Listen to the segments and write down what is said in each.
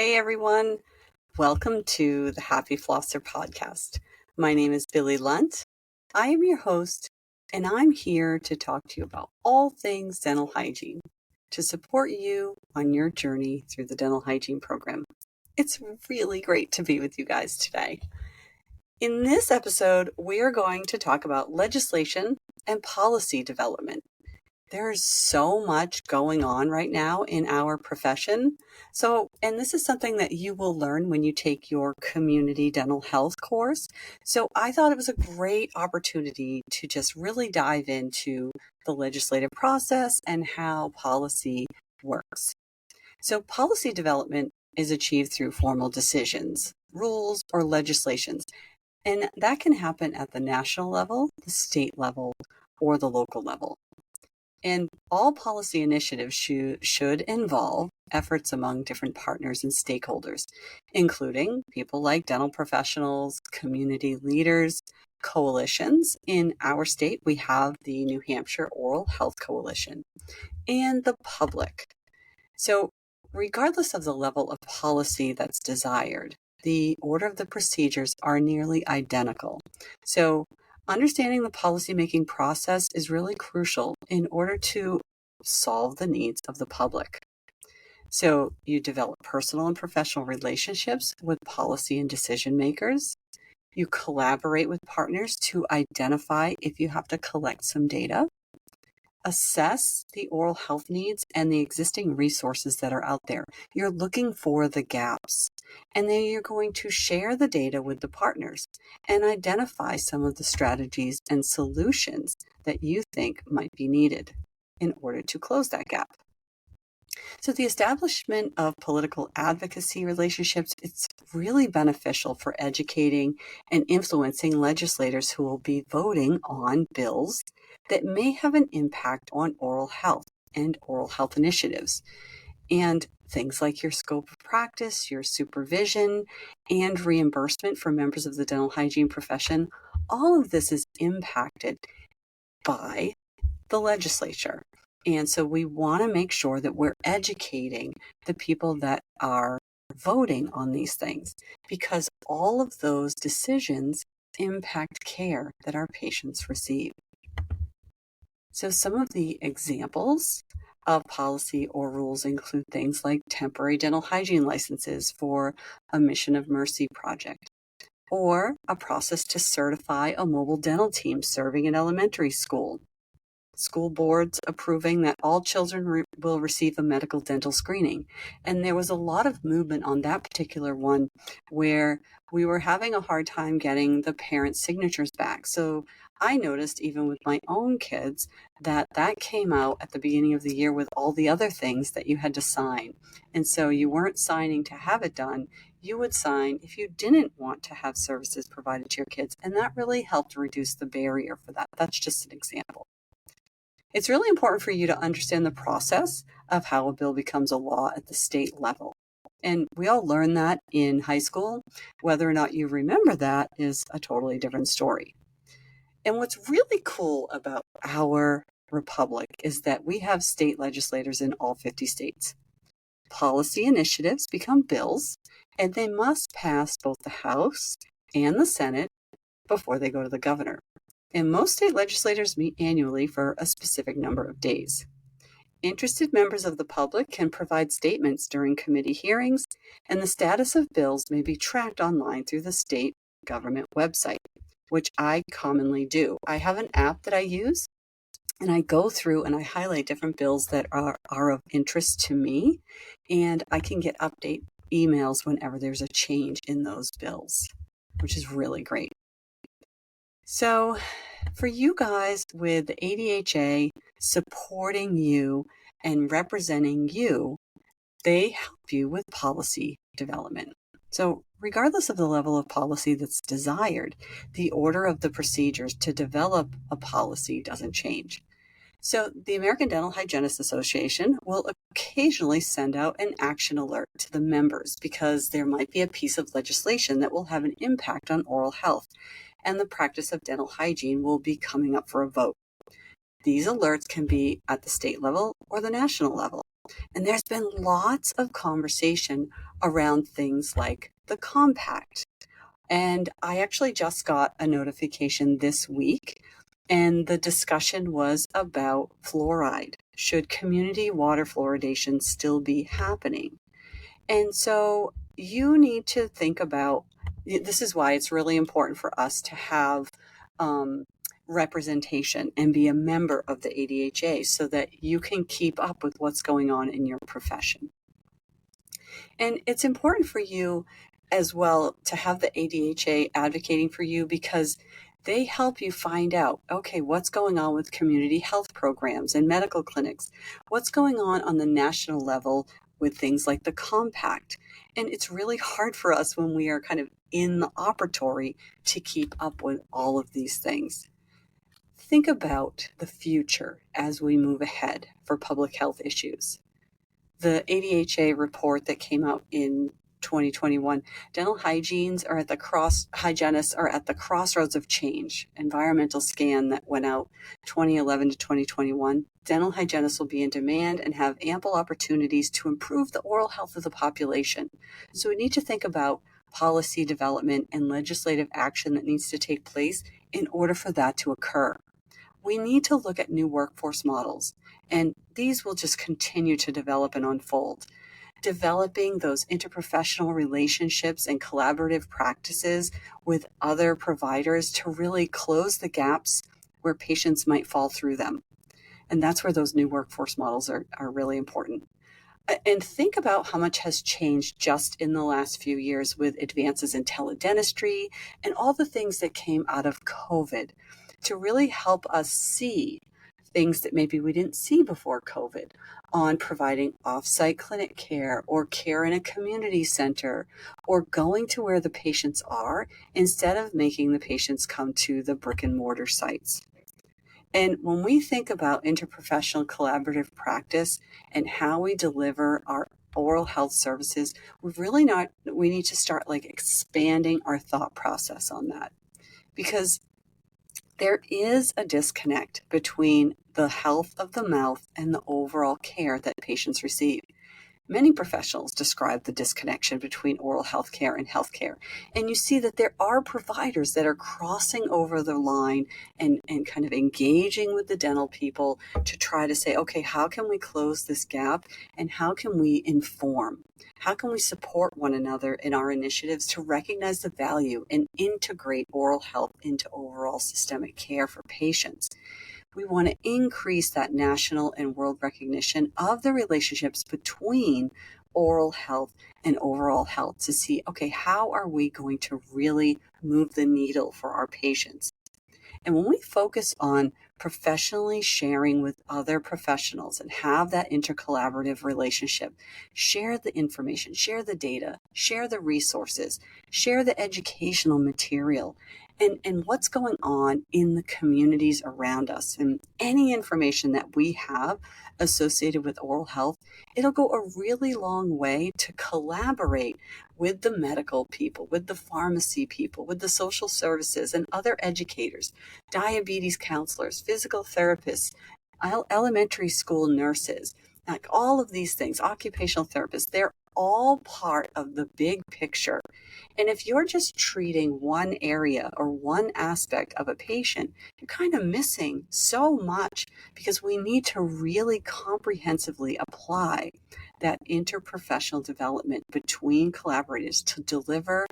Hey everyone, welcome to the Happy Flosser podcast. My name is Billy Lunt. I am your host, and I'm here to talk to you about all things dental hygiene to support you on your journey through the dental hygiene program. It's really great to be with you guys today. In this episode, we are going to talk about legislation and policy development. There's so much going on right now in our profession. And this is something that you will learn when you take your community dental health course. So I thought it was a great opportunity to just really dive into the legislative process and how policy works. So policy development is achieved through formal decisions, rules, or legislations. And that can happen at the national level, the state level, or the local level. And all policy initiatives should involve efforts among different partners and stakeholders, including people like dental professionals, community leaders, coalitions. In our state, we have the New Hampshire Oral Health Coalition, and the public. So regardless of the level of policy that's desired, the order of the procedures are nearly identical. So understanding the policymaking process is really crucial in order to solve the needs of the public. So you develop personal and professional relationships with policy and decision makers. You collaborate with partners to identify if you have to collect some data. Assess the oral health needs and the existing resources that are out there. You're looking for the gaps, and then you're going to share the data with the partners and identify some of the strategies and solutions that you think might be needed in order to close that gap. So the establishment of political advocacy relationships, it's really beneficial for educating and influencing legislators who will be voting on bills that may have an impact on oral health and oral health initiatives. And things like your scope of practice, your supervision, and reimbursement for members of the dental hygiene profession, all of this is impacted by the legislature. And so we want to make sure that we're educating the people that are voting on these things, because all of those decisions impact care that our patients receive. So some of the examples of policy or rules include things like temporary dental hygiene licenses for a Mission of Mercy project, or a process to certify a mobile dental team serving an elementary school. School boards approving that all children will receive a medical dental screening. And there was a lot of movement on that particular one where we were having a hard time getting the parents' signatures back. So I noticed even with my own kids that came out at the beginning of the year with all the other things that you had to sign. And so you weren't signing to have it done. You would sign if you didn't want to have services provided to your kids. And that really helped reduce the barrier for that. That's just an example. It's really important for you to understand the process of how a bill becomes a law at the state level. And we all learn that in high school. Whether or not you remember that is a totally different story. And what's really cool about our republic is that we have state legislators in all 50 states. Policy initiatives become bills, and they must pass both the House and the Senate before they go to the governor. And most state legislators meet annually for a specific number of days. Interested members of the public can provide statements during committee hearings, and the status of bills may be tracked online through the state government website, which I commonly do. I have an app that I use, and I go through and I highlight different bills that are of interest to me, and I can get update emails whenever there's a change in those bills, which is really great. So for you guys with the ADHA supporting you and representing you, they help you with policy development. So regardless of the level of policy that's desired, the order of the procedures to develop a policy doesn't change. So the American Dental Hygienists Association will occasionally send out an action alert to the members because there might be a piece of legislation that will have an impact on oral health, and the practice of dental hygiene will be coming up for a vote. These alerts can be at the state level or the national level. And there's been lots of conversation around things like the compact. And I actually just got a notification this week, and the discussion was about fluoride. Should community water fluoridation still be happening? And so you need to think about this is why it's really important for us to have representation and be a member of the ADHA so that you can keep up with what's going on in your profession. And it's important for you as well to have the ADHA advocating for you because they help you find out, okay, what's going on with community health programs and medical clinics? What's going on the national level with things like the compact? And it's really hard for us when we are kind of in the operatory to keep up with all of these things. Think about the future as we move ahead for public health issues. The ADHA report that came out in 2021, hygienists are at the crossroads of change. Environmental scan that went out 2011 to 2021. Dental hygienists will be in demand and have ample opportunities to improve the oral health of the population. So we need to think about policy development and legislative action that needs to take place in order for that to occur. We need to look at new workforce models, and these will just continue to develop and unfold. Developing those interprofessional relationships and collaborative practices with other providers to really close the gaps where patients might fall through them. And that's where those new workforce models are really important. And think about how much has changed just in the last few years with advances in teledentistry and all the things that came out of COVID to really help us see things that maybe we didn't see before COVID on providing off-site clinic care or care in a community center or going to where the patients are instead of making the patients come to the brick and mortar sites. And when we think about interprofessional collaborative practice and how we deliver our oral health services, we need to start expanding our thought process on that. Because there is a disconnect between the health of the mouth and the overall care that patients receive. Many professionals describe the disconnection between oral health care and healthcare. And you see that there are providers that are crossing over the line and kind of engaging with the dental people to try to say, okay, how can we close this gap and how can we inform? How can we support one another in our initiatives to recognize the value and integrate oral health into overall systemic care for patients? We want to increase that national and world recognition of the relationships between oral health and overall health to see, okay, how are we going to really move the needle for our patients? And when we focus on professionally sharing with other professionals and have that intercollaborative relationship, share the information, share the data, share the resources, share the educational material, and what's going on in the communities around us. And any information that we have associated with oral health, it'll go a really long way to collaborate with the medical people, with the pharmacy people, with the social services and other educators, diabetes counselors, physical therapists, elementary school nurses, like all of these things, occupational therapists, they're all part of the big picture. And if you're just treating one area or one aspect of a patient, you're kind of missing so much because we need to really comprehensively apply that interprofessional development between collaborators to deliver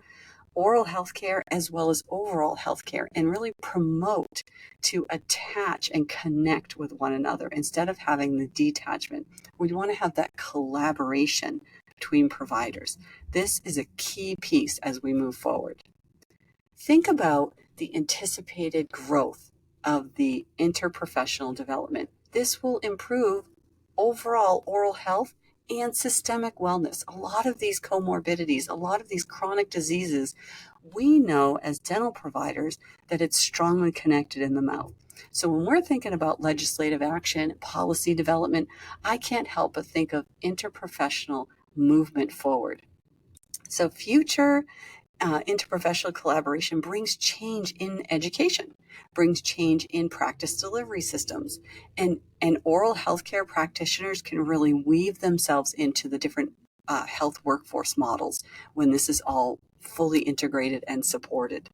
oral health care as well as overall health care and really promote to attach and connect with one another instead of having the detachment. We want to have that collaboration between providers. This is a key piece as we move forward. Think about the anticipated growth of the interprofessional development. This will improve overall oral health and systemic wellness. A lot of these comorbidities, a lot of these chronic diseases, we know as dental providers that it's strongly connected in the mouth. So when we're thinking about legislative action, policy development, I can't help but think of interprofessional movement forward. So future interprofessional collaboration brings change in education, brings change in practice delivery systems, and oral healthcare practitioners can really weave themselves into the different health workforce models when this is all fully integrated and supported.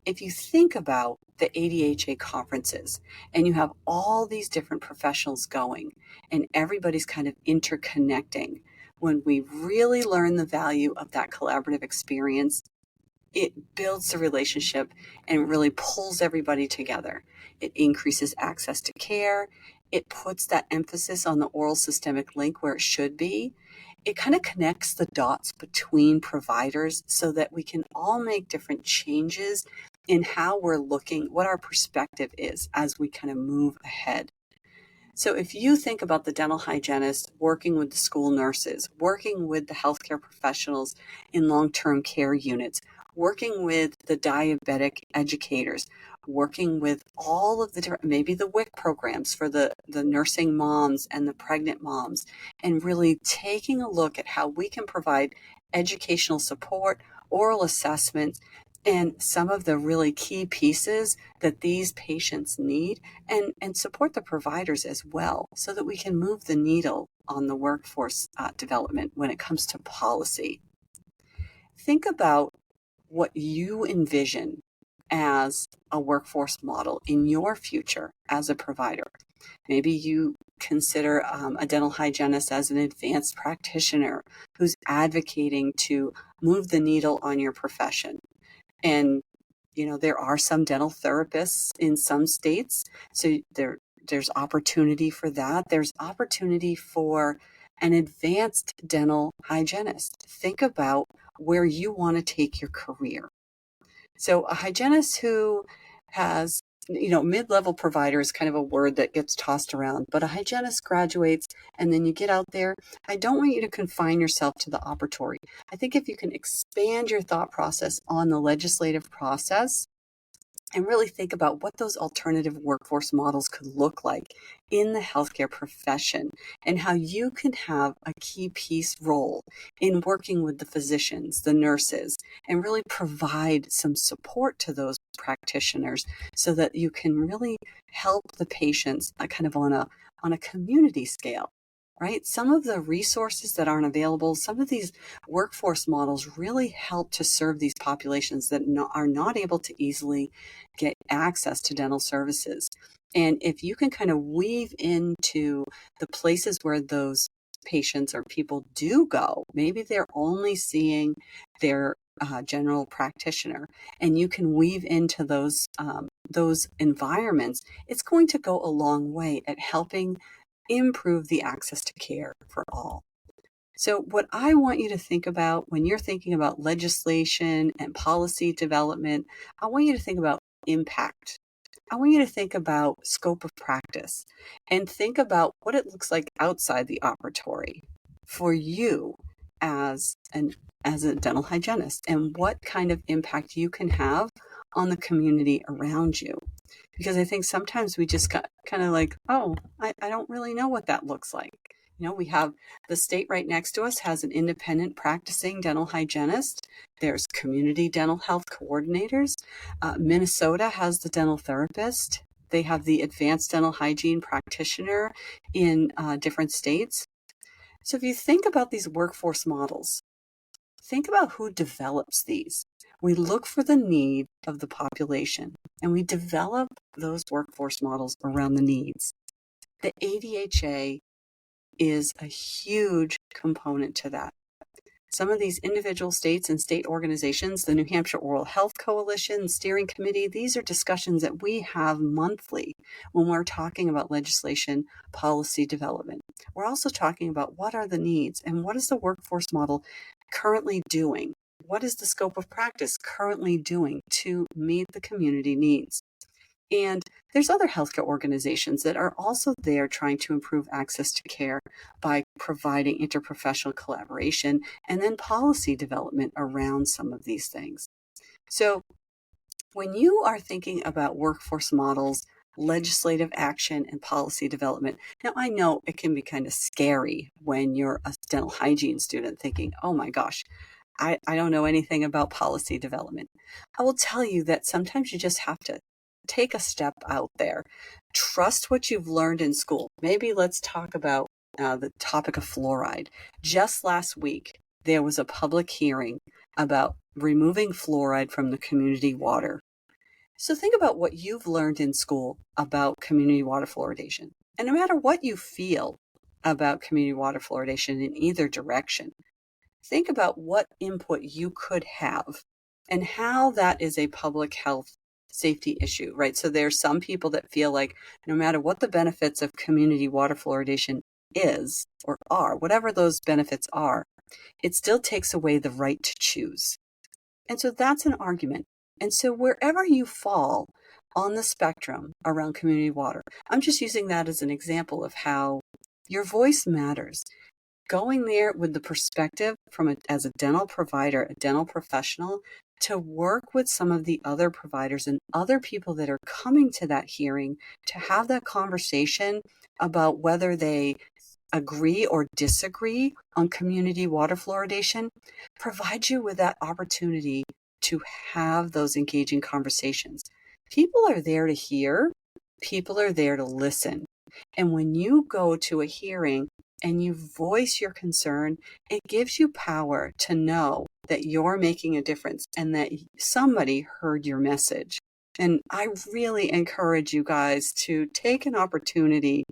If you think about the ADHA conferences and you have all these different professionals going and everybody's kind of interconnecting, when we really learn the value of that collaborative experience, it builds the relationship and really pulls everybody together. It increases access to care. It puts that emphasis on the oral systemic link where it should be. It kind of connects the dots between providers so that we can all make different changes in how we're looking, what our perspective is as we kind of move ahead. So if you think about the dental hygienist working with the school nurses, working with the healthcare professionals in long-term care units, working with the diabetic educators, working with all of the different, maybe the WIC programs for the nursing moms and the pregnant moms, and really taking a look at how we can provide educational support, oral assessments, and some of the really key pieces that these patients need, and support the providers as well so that we can move the needle on the workforce development when it comes to policy. Think about what you envision as a workforce model in your future as a provider. Maybe you consider a dental hygienist as an advanced practitioner who's advocating to move the needle on your profession. And, there are some dental therapists in some states, so there's opportunity for that. There's opportunity for an advanced dental hygienist. Think about where you want to take your career. So a hygienist who has, mid-level provider is kind of a word that gets tossed around, but a hygienist graduates and then you get out there. I don't want you to confine yourself to the operatory. I think if you can expand your thought process on the legislative process and really think about what those alternative workforce models could look like in the healthcare profession and how you can have a key piece role in working with the physicians, the nurses, and really provide some support to those practitioners so that you can really help the patients kind of on a community scale. Right? Some of the resources that aren't available, some of these workforce models really help to serve these populations that are not able to easily get access to dental services. And if you can kind of weave into the places where those patients or people do go, maybe they're only seeing their general practitioner, and you can weave into those environments, it's going to go a long way at helping improve the access to care for all. So what I want you to think about when you're thinking about legislation and policy development, I want you to think about impact. I want you to think about scope of practice and think about what it looks like outside the operatory for you as a dental hygienist and what kind of impact you can have on the community around you. Because I think sometimes we just got kind of like, oh, I don't really know what that looks like. We have the state right next to us has an independent practicing dental hygienist. There's community dental health coordinators. Minnesota has the dental therapist. They have the advanced dental hygiene practitioner in different states. So if you think about these workforce models, think about who develops these. We look for the need of the population and we develop those workforce models around the needs. The ADHA is a huge component to that. Some of these individual states and state organizations, the New Hampshire Oral Health Coalition, Steering Committee, these are discussions that we have monthly when we're talking about legislation policy development. We're also talking about what are the needs and what is the workforce model currently doing? What is the scope of practice currently doing to meet the community needs? And there's other healthcare organizations that are also there trying to improve access to care by providing interprofessional collaboration and then policy development around some of these things. So when you are thinking about workforce models, legislative action, and policy development, now I know it can be kind of scary when you're a dental hygiene student thinking, oh my gosh, I don't know anything about policy development. I will tell you that sometimes you just have to take a step out there. Trust what you've learned in school. Maybe let's talk about the topic of fluoride. Just last week, there was a public hearing about removing fluoride from the community water. So think about what you've learned in school about community water fluoridation. And no matter what you feel about community water fluoridation in either direction, think about what input you could have and how that is a public health safety issue, right? So there's some people that feel like no matter what the benefits of community water fluoridation is or are, whatever those benefits are, it still takes away the right to choose. And so that's an argument. And so wherever you fall on the spectrum around community water, I'm just using that as an example of how your voice matters. Going there with the perspective as a dental provider, a dental professional, to work with some of the other providers and other people that are coming to that hearing to have that conversation about whether they agree or disagree on community water fluoridation, provides you with that opportunity to have those engaging conversations. People are there to hear, people are there to listen. And when you go to a hearing and you voice your concern, it gives you power to know that you're making a difference and that somebody heard your message. And I really encourage you guys to take an opportunity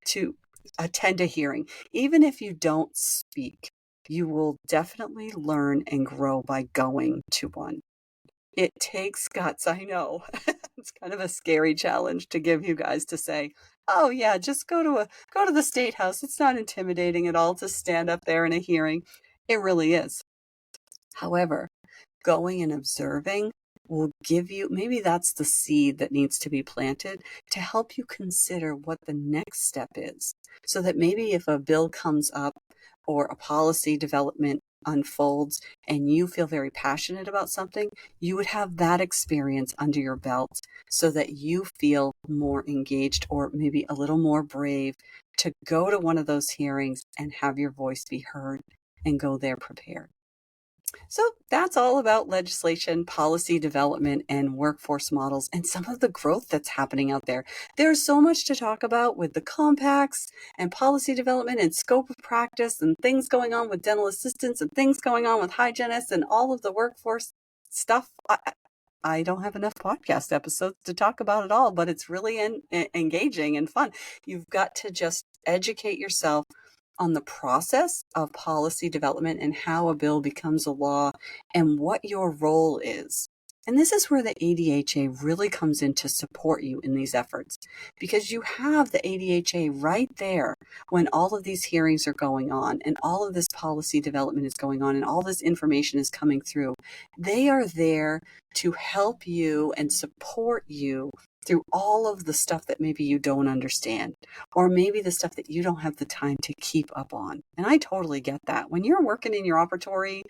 to attend a hearing. Even if you don't speak, you will definitely learn and grow by going to one. It takes guts, I know. It's kind of a scary challenge to give you guys to say, "Oh yeah, just go to the state house." It's not intimidating at all to stand up there in a hearing. It really is. However, going and observing will give you, maybe that's the seed that needs to be planted to help you consider what the next step is. So that maybe if a bill comes up or a policy development unfolds and you feel very passionate about something, you would have that experience under your belt so that you feel more engaged or maybe a little more brave to go to one of those hearings and have your voice be heard and go there prepared. So that's all about legislation, policy development, and workforce models, and some of the growth that's happening out there. There's so much to talk about with the compacts and policy development and scope of practice and things going on with dental assistants and things going on with hygienists and all of the workforce stuff. I don't have enough podcast episodes to talk about it all, but it's really engaging and fun. You've got to just educate yourself on the process of policy development and how a bill becomes a law and what your role is. And this is where the ADHA really comes in to support you in these efforts, because you have the ADHA right there when all of these hearings are going on and all of this policy development is going on and all this information is coming through. They are there to help you and support you through all of the stuff that maybe you don't understand, or maybe the stuff that you don't have the time to keep up on. And I totally get that. When you're working in your operatory,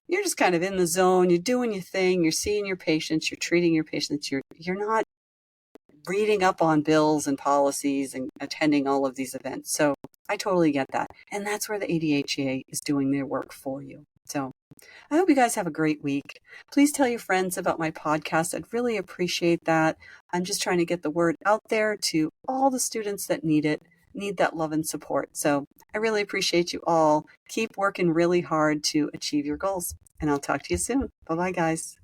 you're just kind of in the zone, you're doing your thing, you're seeing your patients, you're treating your patients, you're not reading up on bills and policies and attending all of these events. So I totally get that. And that's where the ADHA is doing their work for you. So I hope you guys have a great week. Please tell your friends about my podcast. I'd really appreciate that. I'm just trying to get the word out there to all the students that need it, need that love and support. So I really appreciate you all. Keep working really hard to achieve your goals. And I'll talk to you soon. Bye-bye, guys.